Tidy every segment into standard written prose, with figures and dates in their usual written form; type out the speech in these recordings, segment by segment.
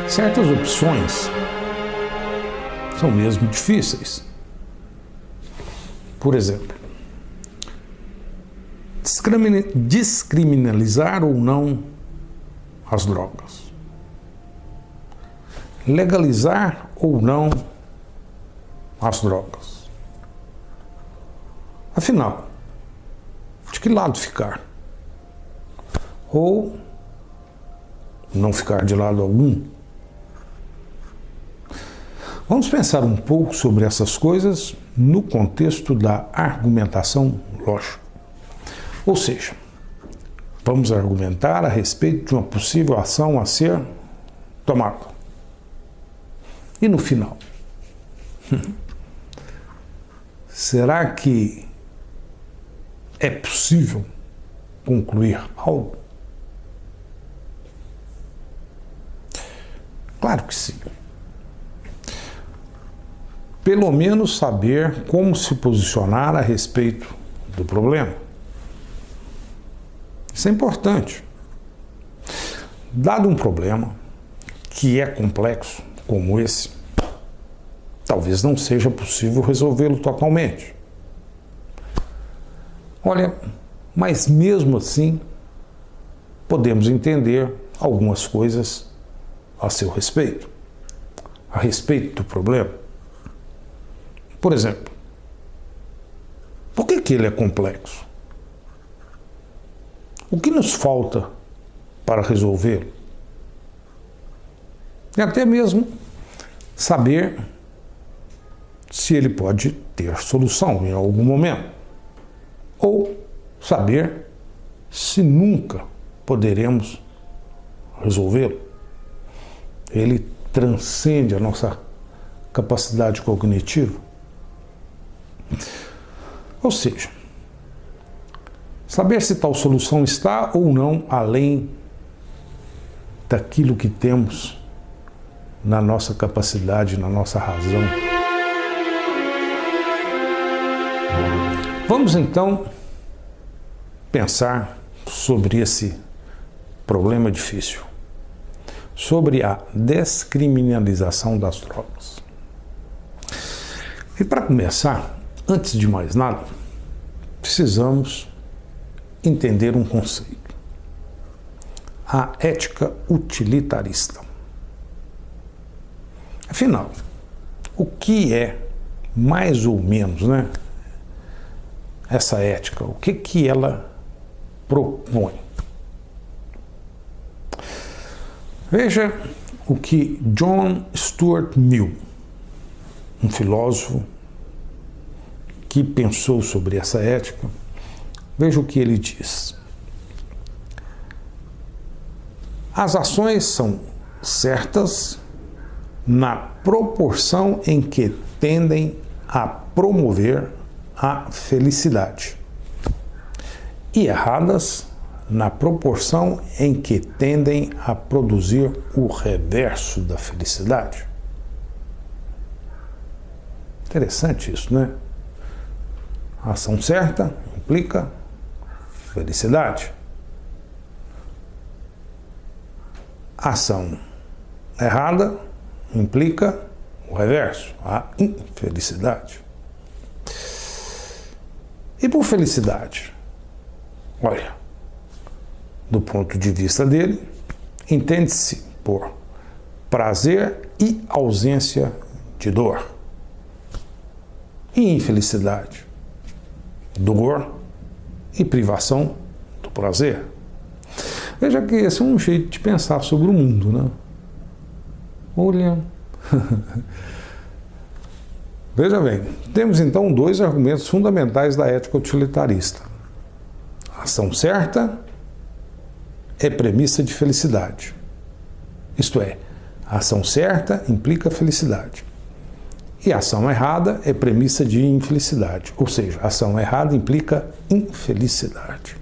Certas opções são mesmo difíceis. Por exemplo, descriminalizar ou não as drogas. Legalizar ou não as drogas. Afinal, de que lado ficar? Ou não ficar de lado algum? Vamos pensar um pouco sobre essas coisas no contexto da argumentação lógica. Ou seja, vamos argumentar a respeito de uma possível ação a ser tomada. E no final? Será que é possível concluir algo? Claro que sim. Pelo menos saber como se posicionar a respeito do problema. Isso é importante. Dado um problema que é complexo como esse, talvez não seja possível resolvê-lo totalmente. Olha, mas mesmo assim, podemos entender algumas coisas a seu respeito, a respeito do problema. Por exemplo, por que ele é complexo? O que nos falta para resolvê-lo? E até mesmo saber se ele pode ter solução em algum momento. Ou saber se nunca poderemos resolvê-lo. Ele transcende a nossa capacidade cognitiva. Ou seja, saber se tal solução está ou não além daquilo que temos na nossa capacidade, na nossa razão. Vamos então pensar sobre esse problema difícil, sobre a descriminalização das drogas. E para começar, antes de mais nada, precisamos entender um conceito: a ética utilitarista. Afinal, o que é mais ou menos, essa ética? O que ela propõe? Veja o que John Stuart Mill, um filósofo que pensou sobre essa ética, veja o que ele diz. As ações são certas na proporção em que tendem a promover a felicidade e erradas na proporção em que tendem a produzir o reverso da felicidade. Interessante isso, A ação certa implica felicidade. A ação errada implica o reverso, a infelicidade. E por felicidade? Olha, do ponto de vista dele, entende-se por prazer e ausência de dor. E infelicidade? Dor e privação do prazer. Veja que esse é um jeito de pensar sobre o mundo, Olha. Veja bem, temos então dois argumentos fundamentais da ética utilitarista. A ação certa é premissa de felicidade. Isto é, a ação certa implica felicidade. E a ação errada é premissa de infelicidade. Ou seja, a ação errada implica infelicidade.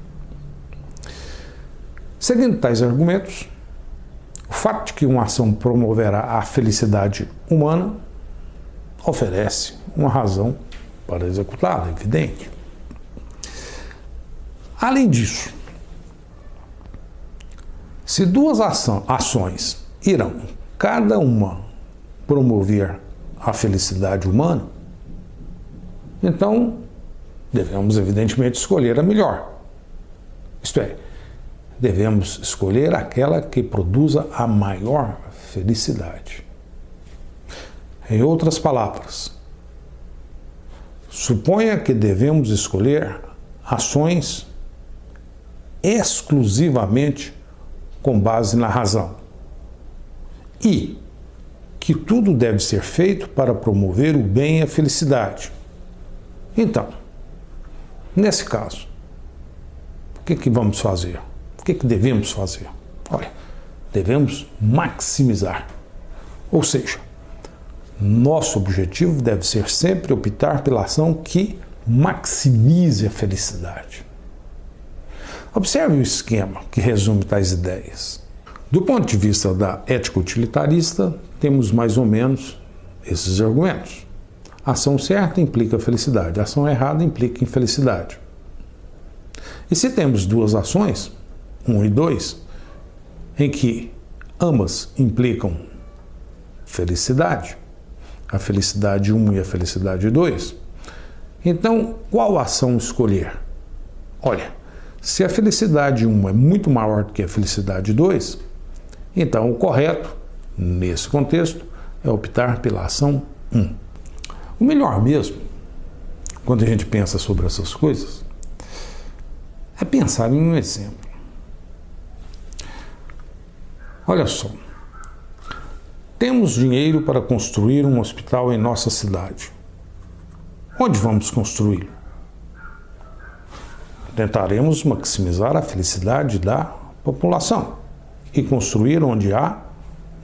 Seguindo tais argumentos, o fato de que uma ação promoverá a felicidade humana oferece uma razão para executá-la, evidente. Além disso, se duas ações irão cada uma promover a felicidade humana, então devemos evidentemente escolher a melhor. Isto é, devemos escolher aquela que produza a maior felicidade. Em outras palavras, suponha que devemos escolher ações exclusivamente com base na razão e que tudo deve ser feito para promover o bem e a felicidade. Então, nesse caso, o que vamos fazer? O que devemos fazer? Olha, devemos maximizar. Ou seja, nosso objetivo deve ser sempre optar pela ação que maximize a felicidade. Observe o esquema que resume tais ideias. Do ponto de vista da ética utilitarista, temos mais ou menos esses argumentos. A ação certa implica felicidade, a ação errada implica infelicidade. E se temos duas ações, 1 e 2, em que ambas implicam felicidade, a felicidade 1 e a felicidade 2, então qual ação escolher? Olha, se a felicidade 1 é muito maior do que a felicidade 2, então o correto, nesse contexto, é optar pela ação 1. O melhor mesmo, quando a gente pensa sobre essas coisas, é pensar em um exemplo. Olha só, temos dinheiro para construir um hospital em nossa cidade. Onde vamos construí-lo? Tentaremos maximizar a felicidade da população e construir onde há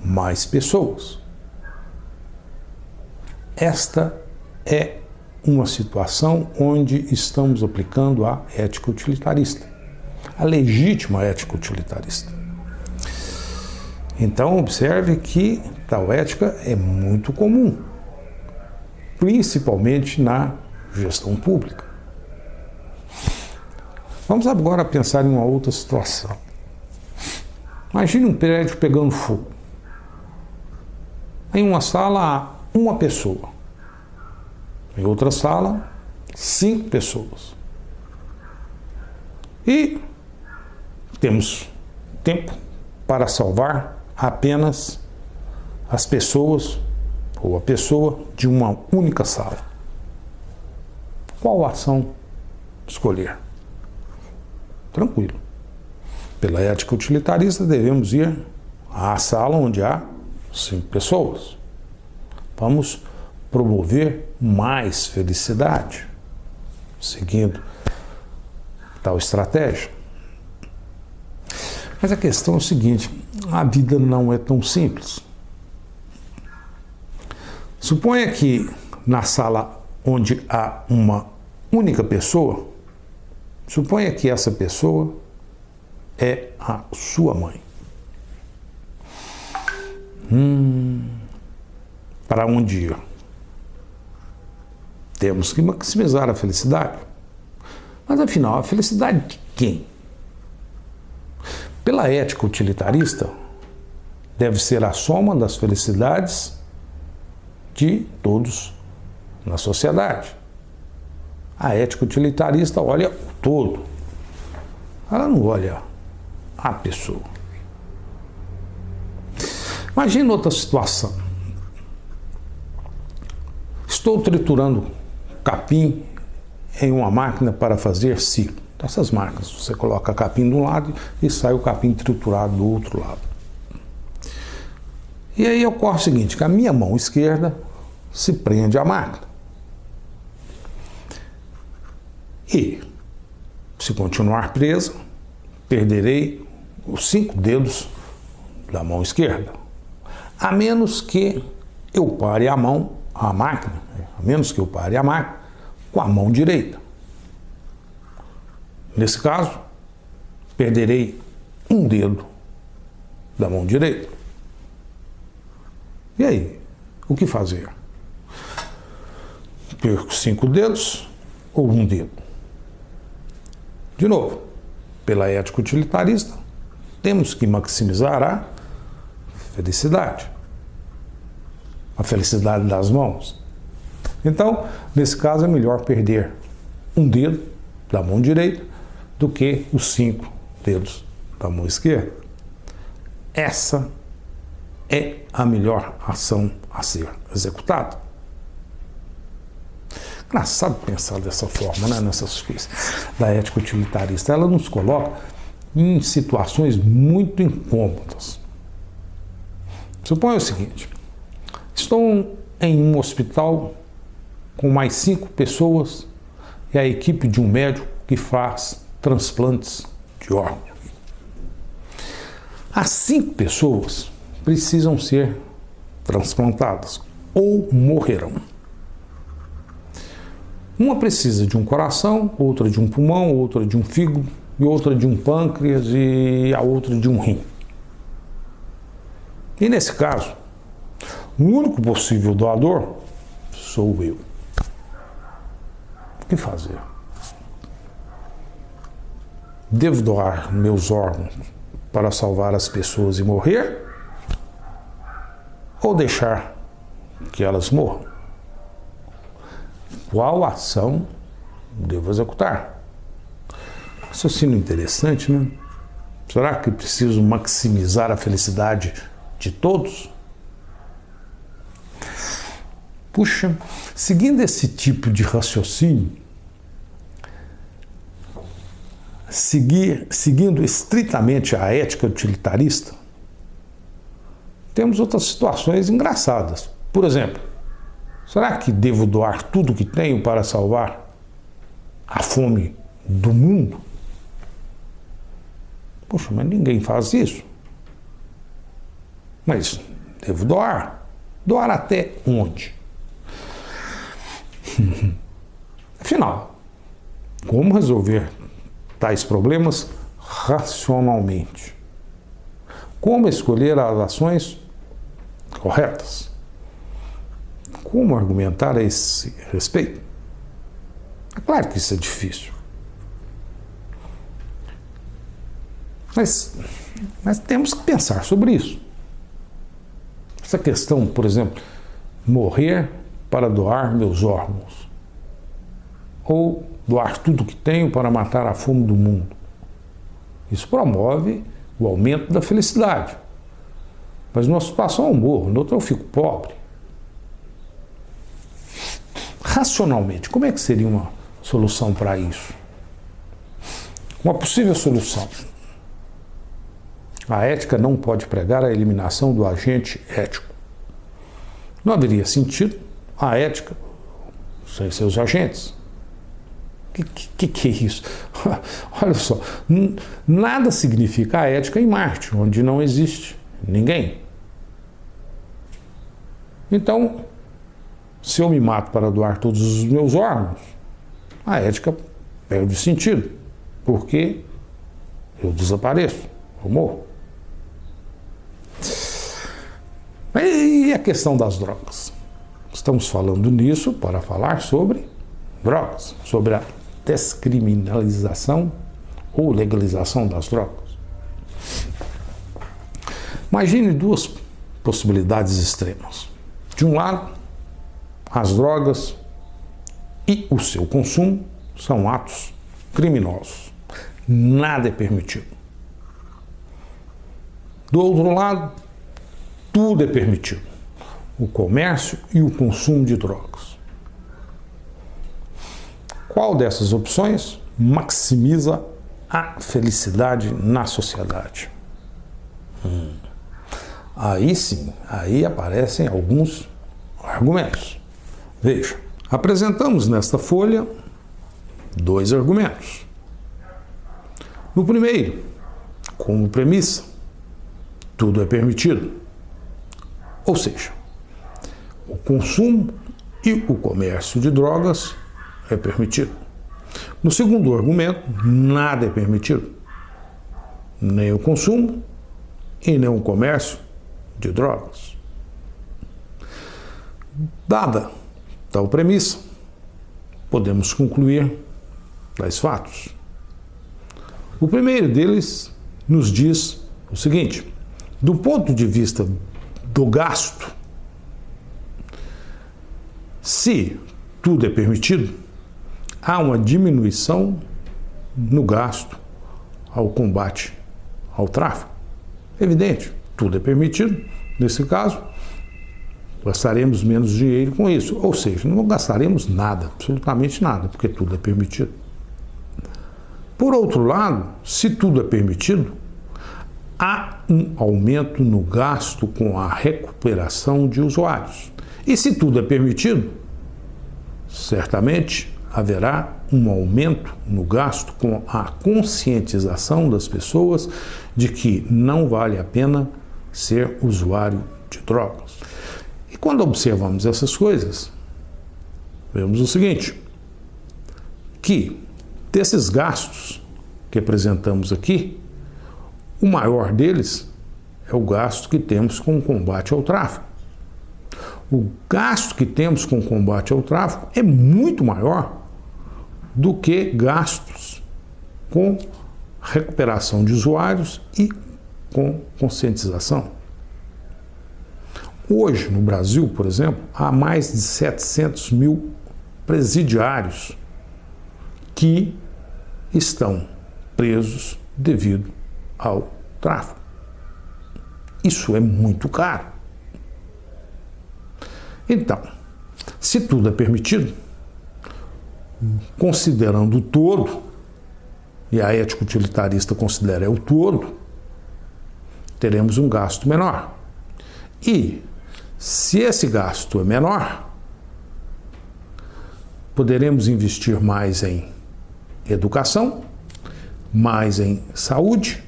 mais pessoas. Esta é uma situação onde estamos aplicando a ética utilitarista, a legítima ética utilitarista. Então, observe que tal ética é muito comum, principalmente na gestão pública. Vamos agora pensar em uma outra situação. Imagine um prédio pegando fogo. Em uma sala há uma pessoa. Em outra sala, 5 pessoas. E temos tempo para salvar apenas as pessoas ou a pessoa de uma única sala. Qual ação escolher? Tranquilo. Pela ética utilitarista, devemos ir à sala onde há 5 pessoas. Vamos promover mais felicidade, seguindo tal estratégia. Mas a questão é o seguinte, a vida não é tão simples. Suponha que na sala onde há uma única pessoa, suponha que essa pessoa é a sua mãe. Para onde ir? Temos que maximizar a felicidade. Mas afinal, a felicidade de quem? Pela ética utilitarista, deve ser a soma das felicidades de todos na sociedade. A ética utilitarista olha o todo. Ela não olha a pessoa. Imagina outra situação. Estou triturando capim em uma máquina para fazer silo. Essas máquinas, você coloca capim de um lado e sai o capim triturado do outro lado. E aí ocorre o seguinte, que a minha mão esquerda se prende à máquina. E, se continuar presa, perderei os 5 dedos da mão esquerda. A menos que eu pare a máquina, com a mão direita. Nesse caso, perderei um dedo da mão direita. E aí, o que fazer? Perco 5 dedos ou um dedo? De novo, pela ética utilitarista, temos que maximizar a felicidade. a felicidade das mãos. Então, nesse caso, é melhor perder um dedo da mão direita do que os 5 dedos da mão esquerda. Essa é a melhor ação a ser executada. Engraçado pensar dessa forma, né, nessas coisas da ética utilitarista. Ela nos coloca em situações muito incômodas. Suponha o seguinte: estou em um hospital com mais 5 pessoas e a equipe de um médico que faz transplantes de órgãos. As 5 pessoas precisam ser transplantadas ou morrerão. Uma precisa de um coração, outra de um pulmão, outra de um fígado, e outra de um pâncreas e a outra de um rim. E nesse caso, o único possível doador sou eu. O que fazer? Devo doar meus órgãos para salvar as pessoas e morrer? Ou deixar que elas morram? Qual ação devo executar? Raciocínio interessante, né? Será que preciso maximizar a felicidade de todos? Puxa, seguindo esse tipo de raciocínio, seguindo estritamente a ética utilitarista, temos outras situações engraçadas. Por exemplo, será que devo doar tudo que tenho para salvar a fome do mundo? Poxa, mas ninguém faz isso. Mas devo doar. Doar até onde? Afinal, como resolver tais problemas racionalmente? Como escolher as ações corretas? Como argumentar a esse respeito? É claro que isso é difícil. Mas temos que pensar sobre isso. Essa questão, por exemplo, morrer para doar meus órgãos, ou doar tudo que tenho para matar a fome do mundo. Isso promove o aumento da felicidade. Mas numa situação eu morro, na outra eu fico pobre. Racionalmente, como é que seria uma solução para isso? Uma possível solução. A ética não pode pregar a eliminação do agente ético. Não haveria sentido a ética sem seus agentes. O que é isso? Olha só, nada significa a ética em Marte, onde não existe ninguém. Então, se eu me mato para doar todos os meus órgãos, a ética perde sentido, porque eu desapareço, eu morro. E a questão das drogas? Estamos falando nisso para falar sobre drogas, sobre a descriminalização ou legalização das drogas. Imagine 2 possibilidades extremas. De um lado, as drogas e o seu consumo são atos criminosos. Nada é permitido. Do outro lado, tudo é permitido. O comércio e o consumo de drogas. Qual dessas opções maximiza a felicidade na sociedade? Aí sim, aí aparecem alguns argumentos. Veja, apresentamos nesta folha 2 argumentos. No primeiro, como premissa, tudo é permitido. Ou seja, o consumo e o comércio de drogas é permitido. No segundo argumento, nada é permitido. Nem o consumo e nem o comércio de drogas. Dada tal premissa, podemos concluir tais fatos. O primeiro deles nos diz o seguinte: do ponto de vista do gasto, Se tudo é permitido, há uma diminuição no gasto ao combate ao tráfico. Evidente, tudo é permitido. Nesse caso, gastaremos menos dinheiro com isso. Ou seja, não gastaremos nada, absolutamente nada, porque tudo é permitido. Por outro lado, se tudo é permitido, há um aumento no gasto com a recuperação de usuários. E se tudo é permitido, certamente haverá um aumento no gasto com a conscientização das pessoas de que não vale a pena ser usuário de drogas. E quando observamos essas coisas, vemos o seguinte, que desses gastos que apresentamos aqui, o maior deles é o gasto que temos com o combate ao tráfico. O gasto que temos com o combate ao tráfico é muito maior do que gastos com recuperação de usuários e com conscientização. Hoje, no Brasil, por exemplo, há mais de 700 mil presidiários que estão presos devido ao tráfico. Isso é muito caro. Então, se tudo é permitido, considerando o todo, e a ética utilitarista considera o todo, teremos um gasto menor. E, se esse gasto é menor, poderemos investir mais em educação, mais em saúde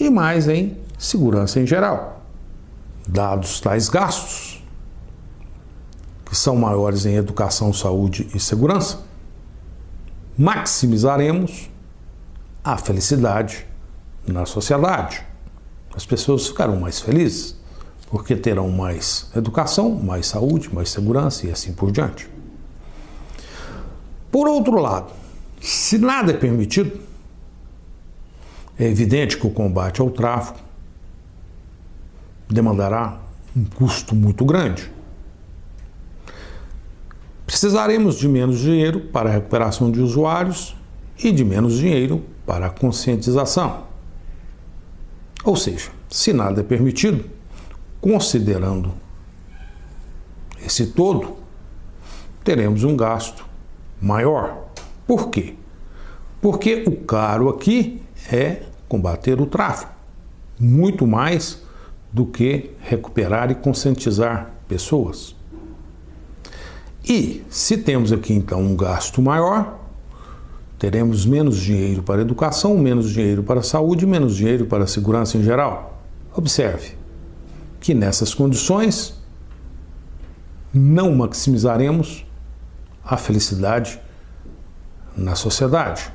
e mais em segurança em geral. Dados tais gastos, que são maiores em educação, saúde e segurança, maximizaremos a felicidade na sociedade. As pessoas ficarão mais felizes, porque terão mais educação, mais saúde, mais segurança e assim por diante. Por outro lado, se nada é permitido, é evidente que o combate ao tráfico demandará um custo muito grande. Precisaremos de menos dinheiro para a recuperação de usuários e de menos dinheiro para a conscientização. Ou seja, se nada é permitido, considerando esse todo, teremos um gasto maior. Por quê? Porque o caro aqui é combater o tráfico, muito mais do que recuperar e conscientizar pessoas. E se temos aqui então um gasto maior, teremos menos dinheiro para a educação, menos dinheiro para a saúde, menos dinheiro para a segurança em geral. Observe que nessas condições não maximizaremos a felicidade na sociedade.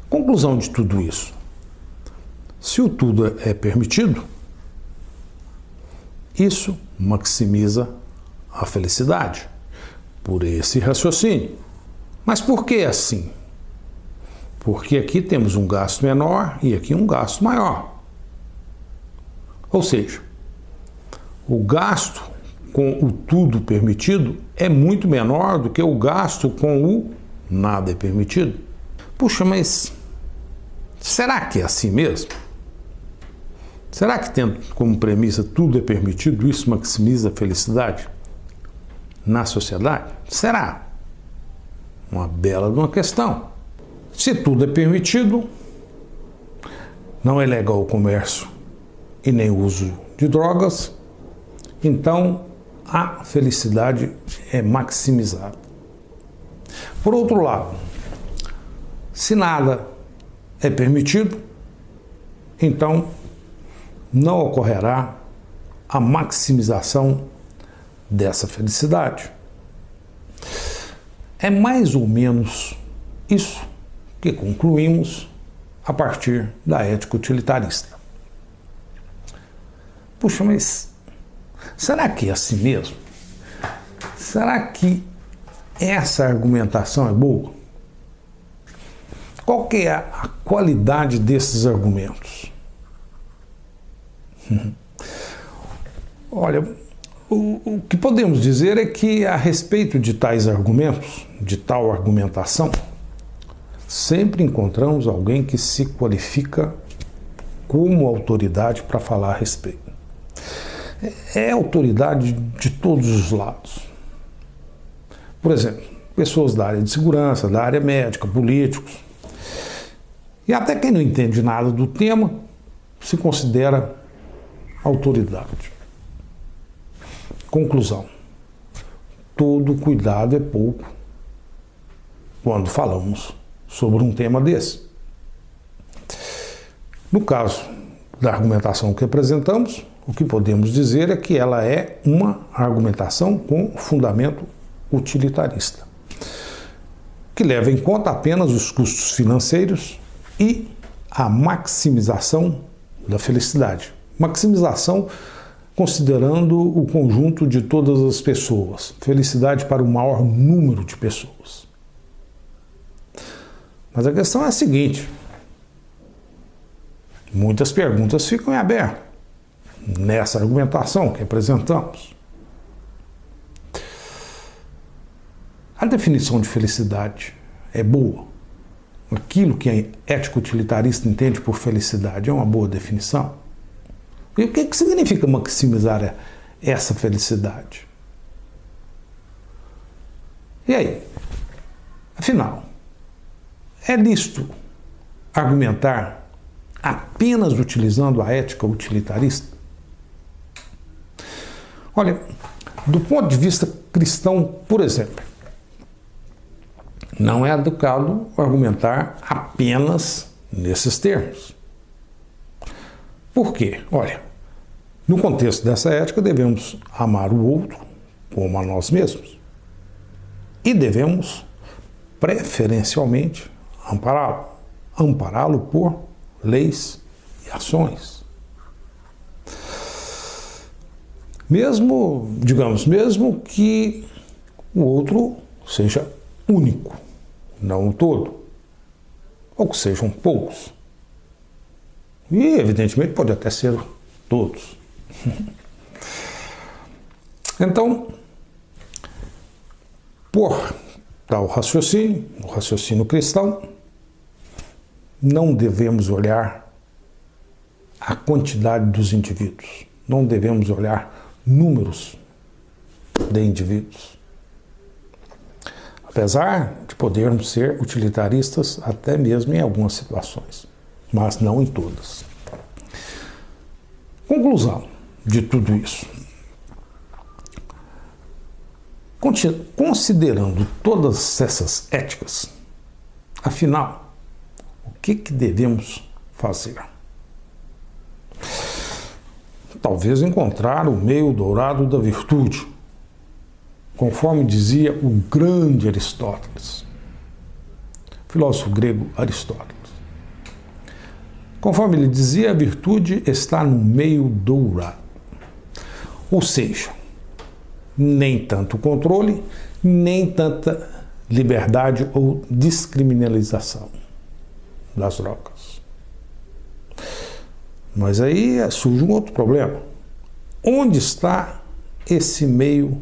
Conclusão de tudo isso: se o tudo é permitido, isso maximiza a felicidade, por esse raciocínio. Mas por que assim? Porque aqui temos um gasto menor e aqui um gasto maior. Ou seja, o gasto com o tudo permitido é muito menor do que o gasto com o nada é permitido. Puxa, mas será que é assim mesmo? Será que tendo como premissa tudo é permitido, isso maximiza a felicidade na sociedade? Será? Uma bela de uma questão. Se tudo é permitido, não é legal o comércio e nem o uso de drogas, então a felicidade é maximizada. Por outro lado, se nada é permitido, então não ocorrerá a maximização dessa felicidade. É mais ou menos isso que concluímos a partir da ética utilitarista. Puxa, mas será que é assim mesmo? Será que essa argumentação é boa? Qual que é a qualidade desses argumentos? Olha, O que podemos dizer é que, a respeito de tais argumentos, de tal argumentação, sempre encontramos alguém que se qualifica como autoridade para falar a respeito. É autoridade de todos os lados. Por exemplo, pessoas da área de segurança, da área médica, políticos. E até quem não entende nada do tema se considera autoridade. Conclusão: todo cuidado é pouco quando falamos sobre um tema desse. No caso da argumentação que apresentamos, o que podemos dizer é que ela é uma argumentação com fundamento utilitarista, que leva em conta apenas os custos financeiros e a maximização da felicidade. Maximização considerando o conjunto de todas as pessoas, felicidade para o maior número de pessoas. Mas a questão é a seguinte: muitas perguntas ficam em aberto nessa argumentação que apresentamos. A definição de felicidade é boa? Aquilo que a ética utilitarista entende por felicidade é uma boa definição? E o que significa maximizar essa felicidade? E aí? Afinal, é lícito argumentar apenas utilizando a ética utilitarista? Olha, do ponto de vista cristão, por exemplo, não é adequado argumentar apenas nesses termos. Por quê? Olha, no contexto dessa ética, devemos amar o outro como a nós mesmos. E devemos, preferencialmente, ampará-lo. Ampará-lo por leis e ações. Mesmo que o outro seja único, não o todo, ou que sejam poucos. E, evidentemente, pode até ser todos. Então, por tal raciocínio, o raciocínio cristão, não devemos olhar a quantidade dos indivíduos, não devemos olhar números de indivíduos. Apesar de podermos ser utilitaristas até mesmo em algumas situações, mas não em todas. Conclusão de tudo isso: considerando todas essas éticas, afinal, o que devemos fazer? Talvez encontrar o meio dourado da virtude, conforme dizia o grande Aristóteles, filósofo grego Aristóteles. Conforme ele dizia, a virtude está no meio dourado. Ou seja, nem tanto controle, nem tanta liberdade ou descriminalização das drogas. Mas aí surge um outro problema. Onde está esse meio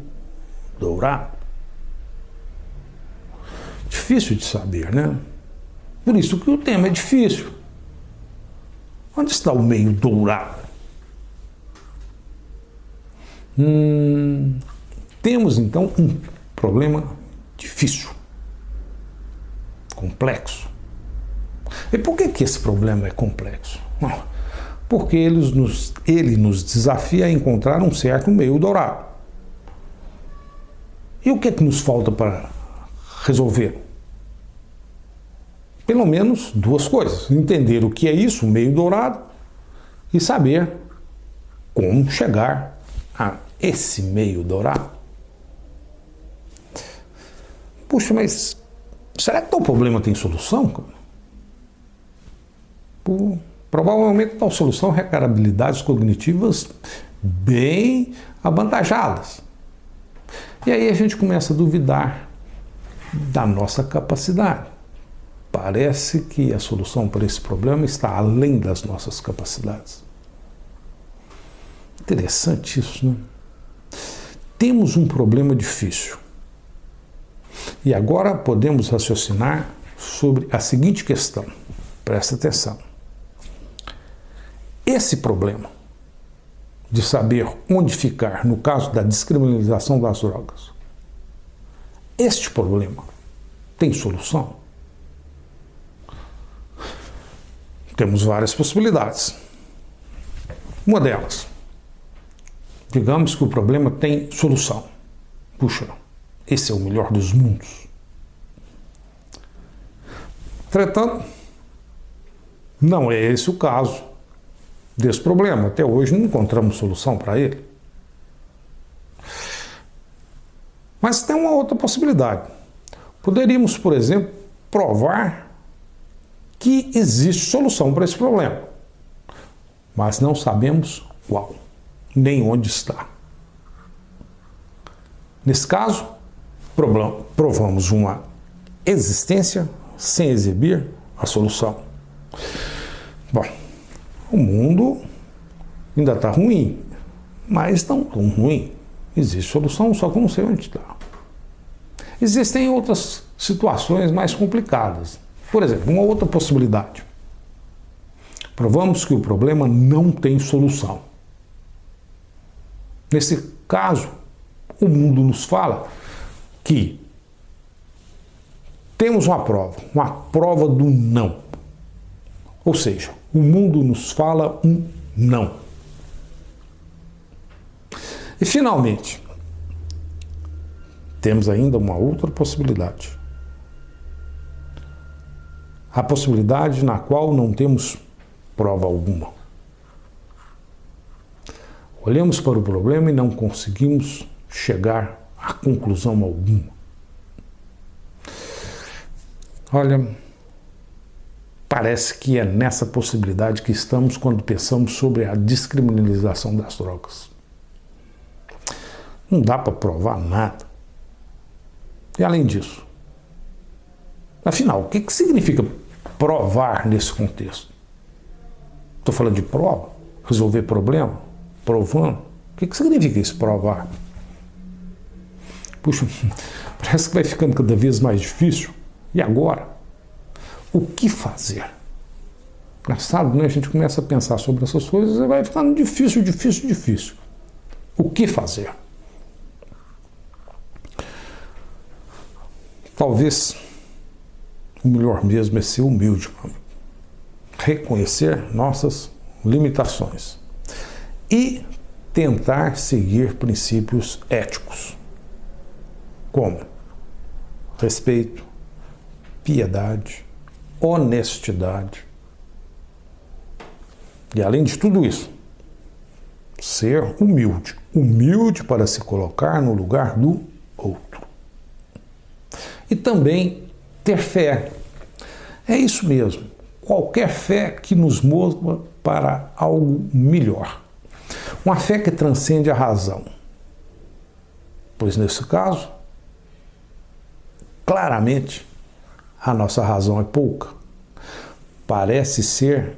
dourado? Difícil de saber, né? Por isso que o tema é difícil. Onde está o meio dourado? Temos então um problema difícil, complexo. E por que esse problema é complexo? Porque ele nos desafia a encontrar um certo meio dourado. E o que nos falta para resolver? Pelo menos duas coisas: entender o que é isso, o meio dourado, e saber como chegar a esse meio dourado. Puxa, mas será que tal problema tem solução? Provavelmente tal solução requer habilidades cognitivas bem avantajadas. E aí a gente começa a duvidar da nossa capacidade. Parece que a solução para esse problema está além das nossas capacidades. Interessante isso, né? temos um problema difícil. E agora podemos raciocinar sobre a seguinte questão. Presta atenção. Esse problema de saber onde ficar no caso da descriminalização das drogas, este problema tem solução? Temos várias possibilidades. Uma delas, digamos que o problema tem solução. Puxa, esse é o melhor dos mundos. Entretanto, não é esse o caso desse problema. Até hoje não encontramos solução para ele. Mas tem uma outra possibilidade. Poderíamos, por exemplo, provar que existe solução para esse problema, mas não sabemos qual, nem onde está. Nesse caso, provamos uma existência sem exibir a solução. Bom, o mundo ainda está ruim, mas não tão ruim. Existe solução, só que não sei onde está. Existem outras situações mais complicadas. Por exemplo, uma outra possibilidade. Provamos que o problema não tem solução. Nesse caso, o mundo nos fala que temos uma prova do não. Ou seja, o mundo nos fala um não. E finalmente, temos ainda uma outra possibilidade. A possibilidade na qual não temos prova alguma. Olhamos para o problema e não conseguimos chegar a conclusão alguma. Olha, parece que é nessa possibilidade que estamos quando pensamos sobre a descriminalização das drogas. Não dá para provar nada. E além disso, afinal, o que significa provar nesse contexto? Estou falando de prova? Resolver problema? Provando? O que significa isso, provar? Puxa, parece que vai ficando cada vez mais difícil. E agora? O que fazer? Engraçado, né? A gente começa a pensar sobre essas coisas e vai ficando difícil. O que fazer? Talvez o melhor mesmo é ser humilde, reconhecer nossas limitações e tentar seguir princípios éticos, como respeito, piedade, honestidade. E além de tudo isso, ser humilde para se colocar no lugar do outro. E também ter fé. É isso mesmo. Qualquer fé que nos mova para algo melhor. Uma fé que transcende a razão. Pois nesse caso, claramente, a nossa razão é pouca. Parece ser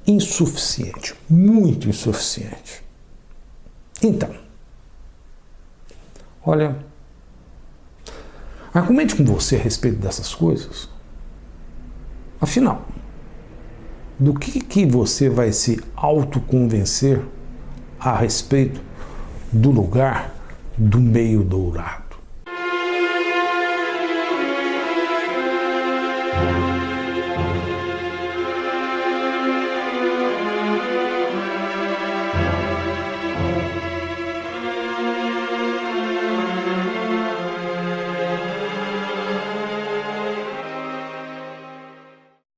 insuficiente, muito insuficiente. Então, olha, argumente com você a respeito dessas coisas. Afinal, do que você vai se autoconvencer a respeito do lugar do meio dourado?